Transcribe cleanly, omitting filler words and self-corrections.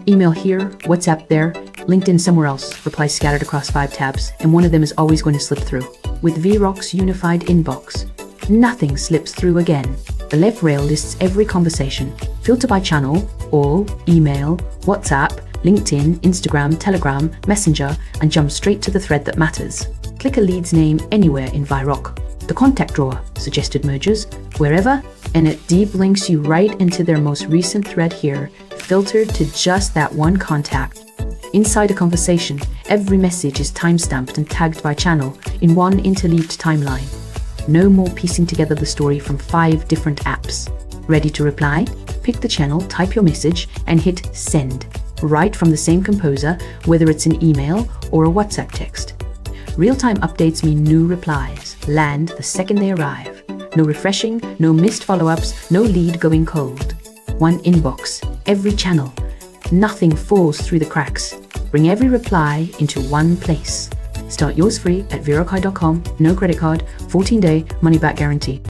Email here, WhatsApp there, LinkedIn somewhere else, replies scattered across 5 tabs, and one of them is always going to slip through. With Vyroq's unified inbox, nothing slips through again. The left rail lists every conversation, filter by channel, all, email, WhatsApp, LinkedIn, Instagram, Telegram, Messenger, and jump straight to the thread that matters. Click a lead's name anywhere in Vyroq. The contact drawer, suggested mergers, wherever, and it deep links you right into their most recent thread here, filtered to just that one contact. Inside a conversation, every message is timestamped and tagged by channel in one interleaved timeline. No more piecing together the story from 5 different apps. Ready to reply? Pick the channel, type your message, and hit send, right from the same composer, whether it's an email or a WhatsApp text. Real-time updates mean new replies land the second they arrive. No refreshing, no missed follow-ups, no lead going cold. One inbox, every channel. Nothing falls through the cracks. Bring every reply into one place. Start yours free at vyroq.com, no credit card, 14-day money-back guarantee.